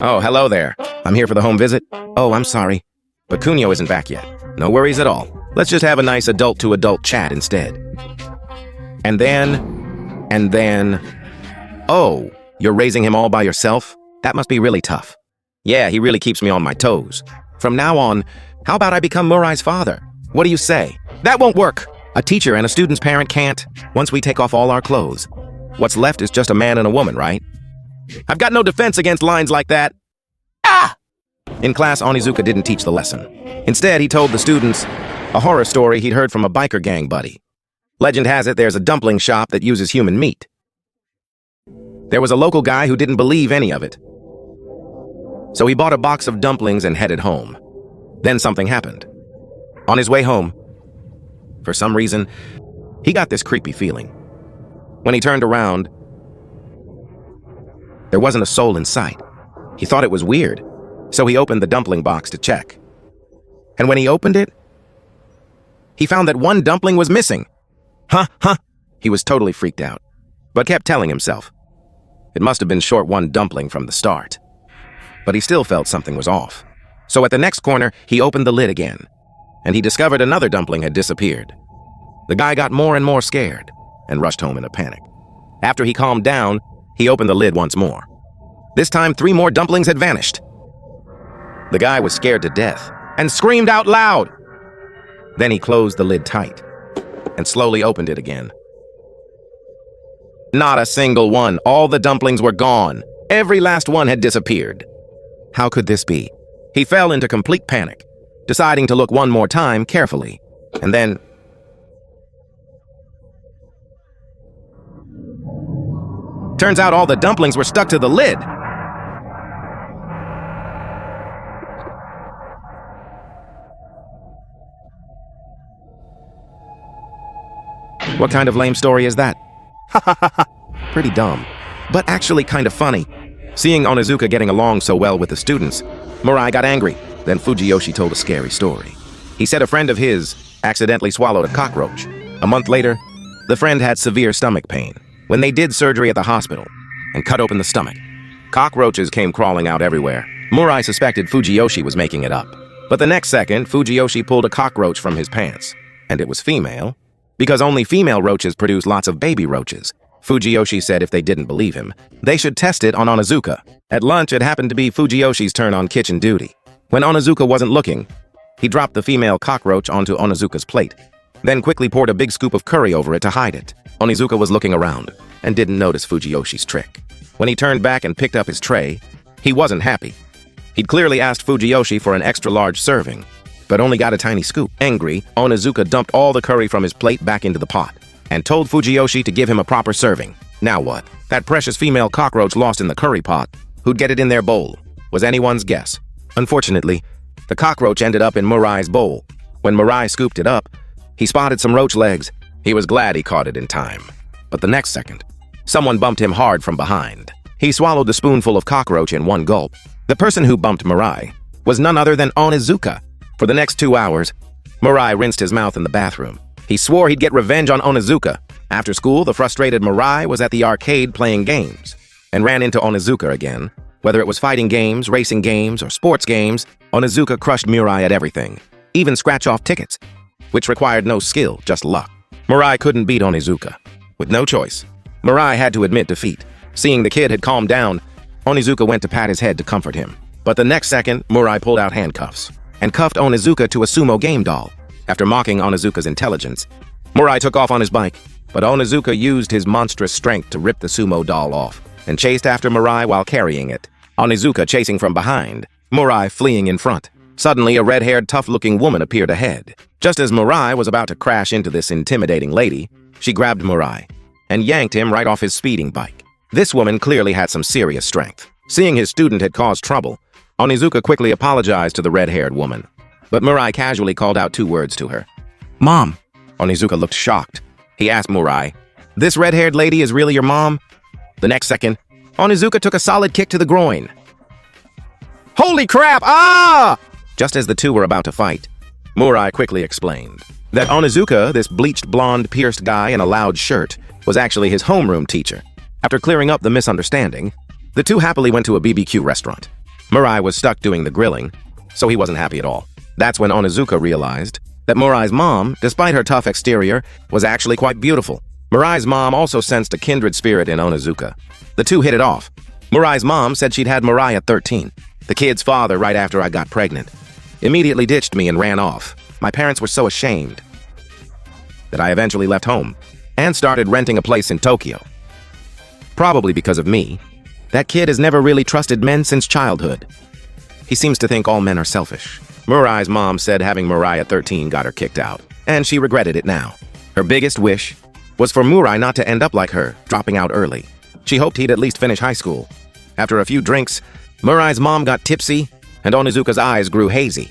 Oh, hello there. I'm here for the home visit. Oh, I'm sorry, but Cunio isn't back yet. No worries at all. Let's just have a nice adult-to-adult chat instead. And then... Oh, you're raising him all by yourself? That must be really tough. Yeah, he really keeps me on my toes. From now on, how about I become Murai's father? What do you say? That won't work! A teacher and a student's parent can't, once we take off all our clothes. What's left is just a man and a woman, right? I've got no defense against lines like that. Ah! In class, Onizuka didn't teach the lesson. Instead, he told the students a horror story he'd heard from a biker gang buddy. Legend has it there's a dumpling shop that uses human meat. There was a local guy who didn't believe any of it. So he bought a box of dumplings and headed home. Then something happened. On his way home, for some reason, he got this creepy feeling. When he turned around, there wasn't a soul in sight. He thought it was weird, so he opened the dumpling box to check. And when he opened it, he found that one dumpling was missing. Huh? He was totally freaked out, but kept telling himself it must have been short one dumpling from the start. But he still felt something was off. So at the next corner, he opened the lid again, and he discovered another dumpling had disappeared. The guy got more and more scared and rushed home in a panic. After he calmed down, he opened the lid once more. This time, 3 more dumplings had vanished. The guy was scared to death and screamed out loud. Then he closed the lid tight and slowly opened it again. Not a single one. All the dumplings were gone. Every last one had disappeared. How could this be? He fell into complete panic, deciding to look one more time carefully. And then... turns out all the dumplings were stuck to the lid. What kind of lame story is that? Ha ha ha ha. Pretty dumb, but actually kind of funny. Seeing Onizuka getting along so well with the students, Murai got angry. Then Fujiyoshi told a scary story. He said a friend of his accidentally swallowed a cockroach. A month later, the friend had severe stomach pain. When they did surgery at the hospital and cut open the stomach, cockroaches came crawling out everywhere. Murai suspected Fujiyoshi was making it up. But the next second, Fujiyoshi pulled a cockroach from his pants, and it was female, because only female roaches produce lots of baby roaches. Fujiyoshi said if they didn't believe him, they should test it on Onizuka. At lunch, it happened to be Fujiyoshi's turn on kitchen duty. When Onizuka wasn't looking, he dropped the female cockroach onto Onizuka's plate, then quickly poured a big scoop of curry over it to hide it. Onizuka was looking around and didn't notice Fujiyoshi's trick. When he turned back and picked up his tray, he wasn't happy. He'd clearly asked Fujiyoshi for an extra-large serving, but only got a tiny scoop. Angry, Onizuka dumped all the curry from his plate back into the pot and told Fujiyoshi to give him a proper serving. Now what? That precious female cockroach lost in the curry pot. Who'd get it in their bowl was anyone's guess. Unfortunately, the cockroach ended up in Murai's bowl. When Murai scooped it up, he spotted some roach legs. He was glad he caught it in time. But the next second, someone bumped him hard from behind. He swallowed the spoonful of cockroach in one gulp. The person who bumped Murai was none other than Onizuka. For the next 2 hours, Murai rinsed his mouth in the bathroom. He swore he'd get revenge on Onizuka. After school, the frustrated Murai was at the arcade playing games and ran into Onizuka again. Whether it was fighting games, racing games, or sports games, Onizuka crushed Murai at everything, even scratch-off tickets, which required no skill, just luck. Murai couldn't beat Onizuka. With no choice, Murai had to admit defeat. Seeing the kid had calmed down, Onizuka went to pat his head to comfort him. But the next second, Murai pulled out handcuffs and cuffed Onizuka to a sumo game doll. After mocking Onizuka's intelligence, Murai took off on his bike, but Onizuka used his monstrous strength to rip the sumo doll off and chased after Murai while carrying it. Onizuka chasing from behind, Murai fleeing in front. Suddenly, a red-haired, tough-looking woman appeared ahead. Just as Murai was about to crash into this intimidating lady, she grabbed Murai and yanked him right off his speeding bike. This woman clearly had some serious strength. Seeing his student had caused trouble, Onizuka quickly apologized to the red-haired woman. But Murai casually called out 2 words to her. Mom! Onizuka looked shocked. He asked Murai, "This red-haired lady is really your mom?" The next second, Onizuka took a solid kick to the groin. Holy crap! Ah! Just as the two were about to fight, Murai quickly explained that Onizuka, this bleached blonde pierced guy in a loud shirt, was actually his homeroom teacher. After clearing up the misunderstanding, the two happily went to a BBQ restaurant. Murai was stuck doing the grilling, so he wasn't happy at all. That's when Onizuka realized that Murai's mom, despite her tough exterior, was actually quite beautiful. Murai's mom also sensed a kindred spirit in Onizuka. The two hit it off. Murai's mom said she'd had Murai at 13, the kid's father right after I got pregnant. Immediately ditched me and ran off. My parents were so ashamed that I eventually left home and started renting a place in Tokyo. Probably because of me. That kid has never really trusted men since childhood. He seems to think all men are selfish. Murai's mom said having Murai at 13 got her kicked out, and she regretted it now. Her biggest wish was for Murai not to end up like her, dropping out early. She hoped he'd at least finish high school. After a few drinks, Murai's mom got tipsy, and Onizuka's eyes grew hazy.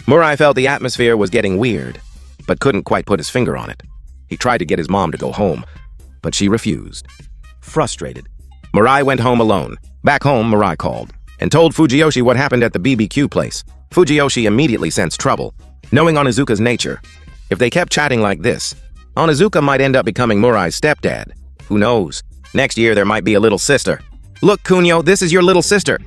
Murai felt the atmosphere was getting weird, but couldn't quite put his finger on it. He tried to get his mom to go home, but she refused. Frustrated, Murai went home alone. Back home, Murai called and told Fujiyoshi what happened at the BBQ place. Fujiyoshi immediately sensed trouble, knowing Onizuka's nature. If they kept chatting like this, Onizuka might end up becoming Murai's stepdad. Who knows? Next year there might be a little sister. Look, Kunio, this is your little sister.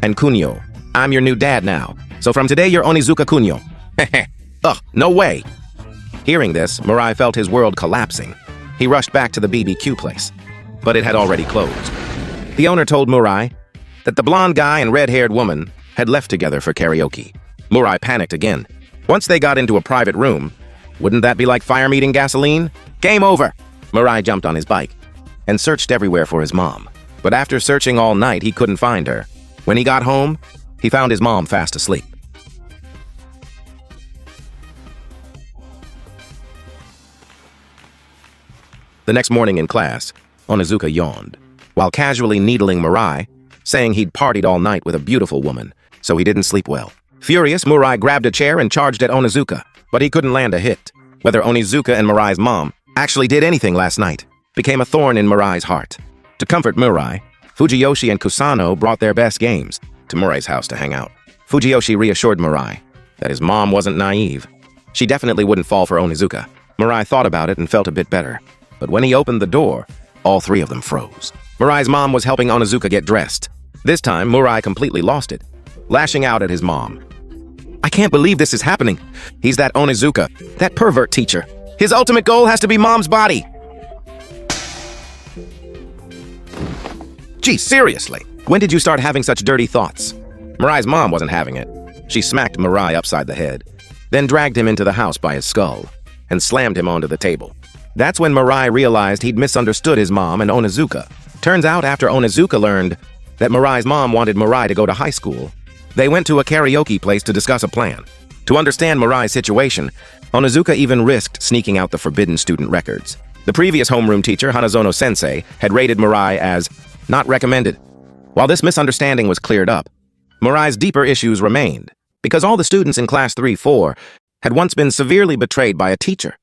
And Kunio, I'm your new dad now. So from today you're Onizuka Kunio. Heh. Ugh, no way. Hearing this, Murai felt his world collapsing. He rushed back to the BBQ place, but it had already closed. The owner told Murai that the blonde guy and red-haired woman had left together for karaoke. Murai panicked again. Once they got into a private room, wouldn't that be like fire meeting gasoline? Game over! Murai jumped on his bike and searched everywhere for his mom. But after searching all night, he couldn't find her. When he got home, he found his mom fast asleep. The next morning in class, Onizuka yawned, while casually needling Murai, saying he'd partied all night with a beautiful woman, so he didn't sleep well. Furious, Murai grabbed a chair and charged at Onizuka, but he couldn't land a hit. Whether Onizuka and Murai's mom actually did anything last night became a thorn in Murai's heart. To comfort Murai, Fujiyoshi and Kusano brought their best games to Murai's house to hang out. Fujiyoshi reassured Murai that his mom wasn't naive. She definitely wouldn't fall for Onizuka. Murai thought about it and felt a bit better. But when he opened the door, all three of them froze. Murai's mom was helping Onizuka get dressed. This time, Murai completely lost it, lashing out at his mom. I can't believe this is happening. He's that Onizuka, that pervert teacher. His ultimate goal has to be mom's body. Gee, seriously, when did you start having such dirty thoughts? Murai's mom wasn't having it. She smacked Murai upside the head, then dragged him into the house by his skull and slammed him onto the table. That's when Murai realized he'd misunderstood his mom and Onizuka. Turns out after Onizuka learned that Murai's mom wanted Murai to go to high school, they went to a karaoke place to discuss a plan. To understand Murai's situation, Onizuka even risked sneaking out the forbidden student records. The previous homeroom teacher, Hanazono-sensei, had rated Murai as not recommended. While this misunderstanding was cleared up, Murai's deeper issues remained, because all the students in class 3-4 had once been severely betrayed by a teacher.